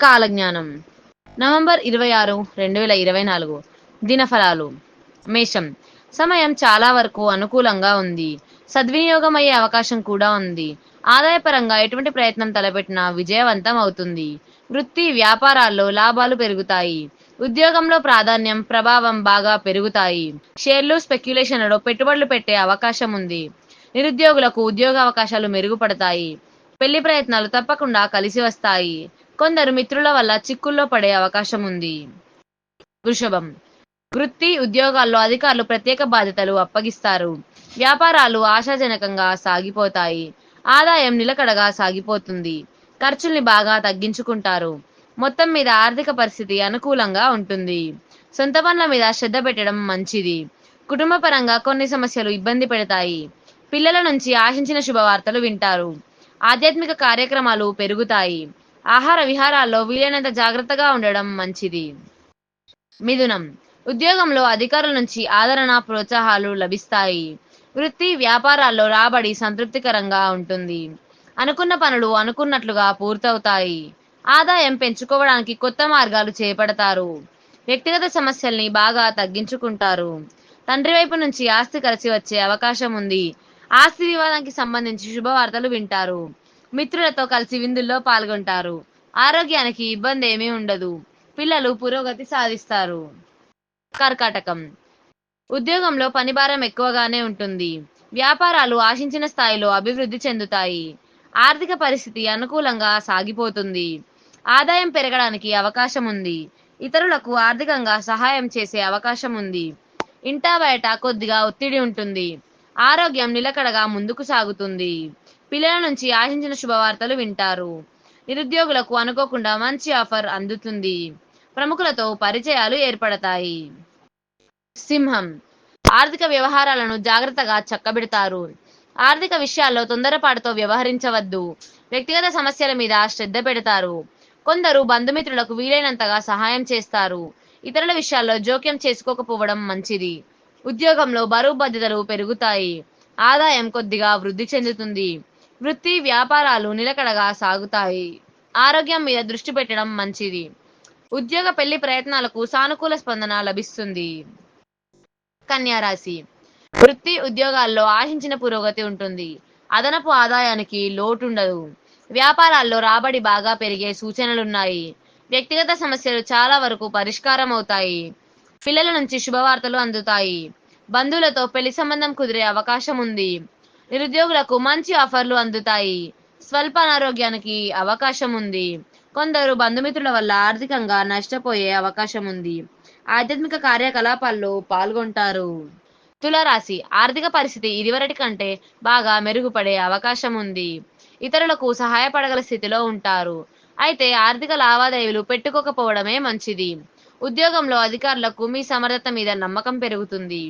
కాలజ్ఞానం నవంబర్ 26, 2024 దినఫలాలు. మేషం. సమయం చాలా వరకు అనుకూలంగా ఉంది. సద్వినియోగం అయ్యే అవకాశం కూడా ఉంది. ఆదాయపరంగా ఎటువంటి ప్రయత్నం తలపెట్టినా విజయవంతం అవుతుంది. వృత్తి వ్యాపారాల్లో లాభాలు పెరుగుతాయి. ఉద్యోగంలో ప్రాధాన్యం ప్రభావం బాగా పెరుగుతాయి. షేర్లు స్పెక్యులేషన్లలో పెట్టుబడులు పెట్టే అవకాశం ఉంది. నిరుద్యోగులకు ఉద్యోగ అవకాశాలు మెరుగుపడతాయి. పెళ్లి ప్రయత్నాలు తప్పకుండా కలిసి వస్తాయి. కొందరు మిత్రుల వల్ల చిక్కుల్లో పడే అవకాశం ఉంది. వృషభం. వృత్తి ఉద్యోగాల్లో అధికారులు ప్రత్యేక బాధ్యతలు అప్పగిస్తారు. వ్యాపారాలు ఆశాజనకంగా సాగిపోతాయి. ఆదాయం నిలకడగా సాగిపోతుంది. ఖర్చుల్ని బాగా తగ్గించుకుంటారు. మొత్తం మీద ఆర్థిక పరిస్థితి అనుకూలంగా ఉంటుంది. సొంత పనుల మీద శ్రద్ధ పెట్టడం మంచిది. కుటుంబ పరంగా కొన్ని సమస్యలు ఇబ్బంది పెడతాయి. పిల్లల నుంచి ఆశించిన శుభవార్తలు వింటారు. ఆధ్యాత్మిక కార్యక్రమాలు పెరుగుతాయి. ఆహార విహారాల్లో వీలైనంత జాగ్రత్తగా ఉండడం మంచిది. మిథునం. ఉద్యోగంలో అధికారుల నుంచి ఆదరణ ప్రోత్సాహాలు లభిస్తాయి. వృత్తి వ్యాపారాల్లో రాబడి సంతృప్తికరంగా ఉంటుంది. అనుకున్న పనులు అనుకున్నట్లుగా పూర్తవుతాయి. ఆదాయం పెంచుకోవడానికి కొత్త మార్గాలు చేపడతారు. వ్యక్తిగత సమస్యల్ని బాగా తగ్గించుకుంటారు. తండ్రి వైపు నుంచి ఆస్తి కలిసి వచ్చే అవకాశం ఉంది. ఆస్తి వివాదానికి సంబంధించి శుభవార్తలు వింటారు. మిత్రులతో కలిసి విందుల్లో పాల్గొంటారు. ఆరోగ్యానికి ఇబ్బంది ఏమీ ఉండదు. పిల్లలు పురోగతి సాధిస్తారు. కర్కాటకం. ఉద్యోగంలో పనిభారం ఎక్కువగానే ఉంటుంది. వ్యాపారాలు ఆశించిన స్థాయిలో అభివృద్ధి చెందుతాయి. ఆర్థిక పరిస్థితి అనుకూలంగా సాగిపోతుంది. ఆదాయం పెరగడానికి అవకాశం ఉంది. ఇతరులకు ఆర్థికంగా సహాయం చేసే అవకాశం ఉంది. ఇంటా బయట కొద్దిగా ఒత్తిడి ఉంటుంది. ఆరోగ్యం నిలకడగా ముందుకు సాగుతుంది. పిల్లల నుంచి ఆశించిన శుభవార్తలు వింటారు. నిరుద్యోగులకు అనుకోకుండా మంచి ఆఫర్ అందుతుంది. ప్రముఖులతో పరిచయాలు ఏర్పడతాయి. సింహం. ఆర్థిక వ్యవహారాలను జాగ్రత్తగా చక్కబెడతారు. ఆర్థిక విషయాల్లో తొందరపాటుతో వ్యవహరించవద్దు. వ్యక్తిగత సమస్యల మీద శ్రద్ధ పెడతారు. కొందరు బంధుమిత్రులకు వీలైనంతగా సహాయం చేస్తారు. ఇతరుల విషయాల్లో జోక్యం చేసుకోకపోవడం మంచిది. ఉద్యోగంలో బరువు బాధ్యతలు పెరుగుతాయి. ఆదాయం కొద్దిగా వృద్ధి చెందుతుంది. వృత్తి వ్యాపారాలు నిలకడగా సాగుతాయి. ఆరోగ్యం మీద దృష్టి పెట్టడం మంచిది. ఉద్యోగ పెళ్లి ప్రయత్నాలకు సానుకూల స్పందన లభిస్తుంది. కన్యా రాశి. వృత్తి ఉద్యోగాల్లో ఆశించిన పురోగతి ఉంటుంది. అదనపు ఆదాయానికి లోటుండదు. వ్యాపారాల్లో రాబడి బాగా పెరిగే సూచనలున్నాయి. వ్యక్తిగత సమస్యలు చాలా వరకు పరిష్కారం అవుతాయి. పిల్లల నుంచి శుభవార్తలు అందుతాయి. బంధువులతో పెళ్లి సంబంధం కుదిరే అవకాశం ఉంది. నిరుద్యోగులకు మంచి ఆఫర్లు అందుతాయి. స్వల్ప అనారోగ్యానికి అవకాశం ఉంది. కొందరు బంధుమిత్రుల వల్ల ఆర్థికంగా నష్టపోయే అవకాశం ఉంది. ఆధ్యాత్మిక కార్యకలాపాల్లో పాల్గొంటారు. తులారాశి. ఆర్థిక పరిస్థితి ఇదివరటి కంటే బాగా మెరుగుపడే అవకాశం ఉంది. ఇతరులకు సహాయపడగల స్థితిలో ఉంటారు. అయితే ఆర్థిక లావాదేవీలు పెట్టుకోకపోవడమే మంచిది. ఉద్యోగంలో అధికారులకు మీ సమర్థత మీద నమ్మకం పెరుగుతుంది.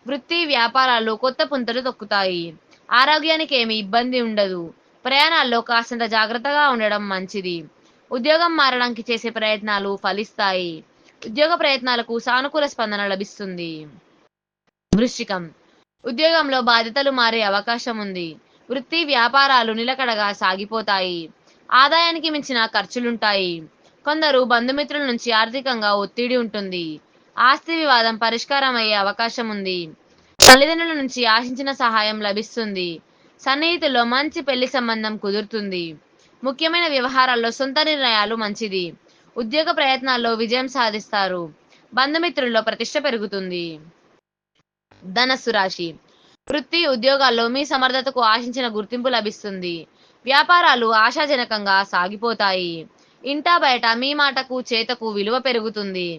వృత్తి వ్యాపారాలు కొత్త పుంతలు తొక్కుతాయి. ఆరోగ్యానికి ఏమీ ఇబ్బంది ఉండదు. ప్రయాణాల్లో కాస్తంత జాగ్రత్తగా ఉండడం మంచిది. ఉద్యోగం మారడానికి చేసే ప్రయత్నాలు ఫలిస్తాయి. ఉద్యోగ ప్రయత్నాలకు సానుకూల స్పందన లభిస్తుంది. వృశ్చికం. ఉద్యోగంలో బాధ్యతలు మారే అవకాశం ఉంది. వృత్తి వ్యాపారాలు నిలకడగా సాగిపోతాయి. ఆదాయానికి మించిన ఖర్చులుంటాయి. కొందరు బంధుమిత్రుల నుంచి ఆర్థికంగా ఒత్తిడి ఉంటుంది. ఆస్తి వివాదం పరిష్కారం అయ్యే అవకాశం ఉంది. తల్లిదండ్రుల నుంచి ఆశించిన సహాయం లభిస్తుంది. సన్నిహితుల్లో మంచి పెళ్లి సంబంధం కుదురుతుంది. ముఖ్యమైన వ్యవహారాల్లో సొంత నిర్ణయాలు మంచిది. ఉద్యోగ ప్రయత్నాల్లో విజయం సాధిస్తారు. బంధుమిత్రుల్లో ప్రతిష్ట పెరుగుతుంది. ధనస్సు రాశి. వృత్తి ఉద్యోగాల్లో మీ సమర్థతకు ఆశించిన గుర్తింపు లభిస్తుంది. వ్యాపారాలు ఆశాజనకంగా సాగిపోతాయి. ఇంటా బయట మీ మాటకు చేతకు విలువ పెరుగుతుంది.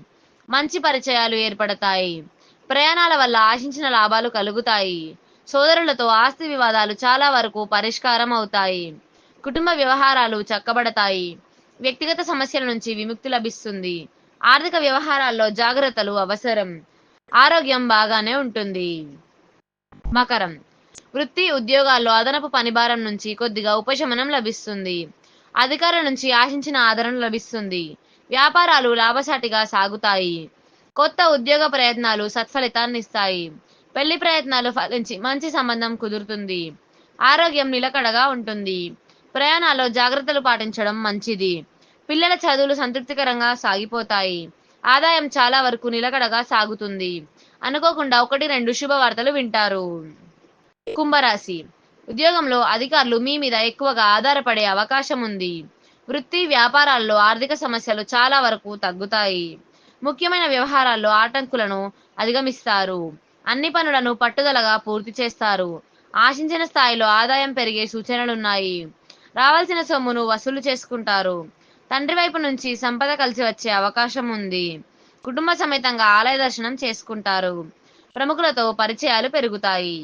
మంచి పరిచయాలు ఏర్పడతాయి. ప్రయాణాల వల్ల ఆశించిన లాభాలు కలుగుతాయి. సోదరులతో ఆస్తి వివాదాలు చాలా వరకు పరిష్కారం అవుతాయి. కుటుంబ వ్యవహారాలు చక్కబడతాయి. వ్యక్తిగత సమస్యల నుంచి విముక్తి లభిస్తుంది. ఆర్థిక వ్యవహారాల్లో జాగ్రత్తలు అవసరం. ఆరోగ్యం బాగానే ఉంటుంది. మకరం. వృత్తి ఉద్యోగాల్లో అదనపు పనిభారం నుంచి కొద్దిగా ఉపశమనం లభిస్తుంది. అధికారుల నుంచి ఆశించిన ఆదరణ లభిస్తుంది. వ్యాపారాలు లాభసాటిగా సాగుతాయి. కొత్త ఉద్యోగ ప్రయత్నాలు సత్ఫలితాన్నిస్తాయి. పెళ్లి ప్రయత్నాలు ఫలించి మంచి సంబంధం కుదురుతుంది. ఆరోగ్యం నిలకడగా ఉంటుంది. ప్రయాణాల్లో జాగ్రత్తలు పాటించడం మంచిది. పిల్లల చదువులు సంతృప్తికరంగా సాగిపోతాయి. ఆదాయం చాలా వరకు నిలకడగా సాగుతుంది. అనుకోకుండా 1, 2 శుభవార్తలు వింటారు. కుంభరాశి. ఉద్యోగంలో అధికారులు మీ మీద ఎక్కువగా ఆధారపడే అవకాశం ఉంది. వృత్తి, వ్యాపారాల్లో ఆర్థిక సమస్యలు చాలా వరకు తగ్గుతాయి. ముఖ్యమైన వ్యవహారాల్లో ఆటంకులను అధిగమిస్తారు. అన్ని పనులను పట్టుదలగా పూర్తి చేస్తారు. ఆశించిన స్థాయిలో ఆదాయం పెరిగే సూచనలున్నాయి. రావాల్సిన సొమ్మును వసూలు చేసుకుంటారు. తండ్రి వైపు నుంచి సంపద కలిసి వచ్చే అవకాశం ఉంది. కుటుంబ సమేతంగా ఆలయ దర్శనం చేసుకుంటారు. ప్రముఖులతో పరిచయాలు పెరుగుతాయి.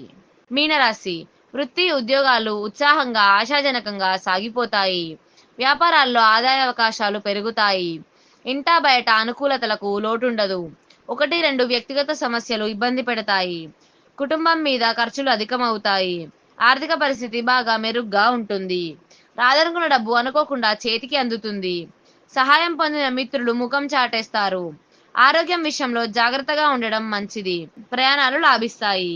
మీనరాశి. వృత్తి, ఉద్యోగాలు ఉత్సాహంగా, ఆశాజనకంగా సాగిపోతాయి. వ్యాపారాల్లో ఆదాయ అవకాశాలు పెరుగుతాయి. ఇంటా బయట అనుకూలతలకు లోటుండదు. 1, 2 వ్యక్తిగత సమస్యలు ఇబ్బంది పెడతాయి. కుటుంబం మీద ఖర్చులు అధికమవుతాయి. ఆర్థిక పరిస్థితి బాగా మెరుగ్గా ఉంటుంది. రాదనుకున్న డబ్బు అనుకోకుండా చేతికి అందుతుంది. సహాయం పొందిన మిత్రులు ముఖం చాటేస్తారు. ఆరోగ్యం విషయంలో జాగ్రత్తగా ఉండడం మంచిది. ప్రయాణాలు లాభిస్తాయి.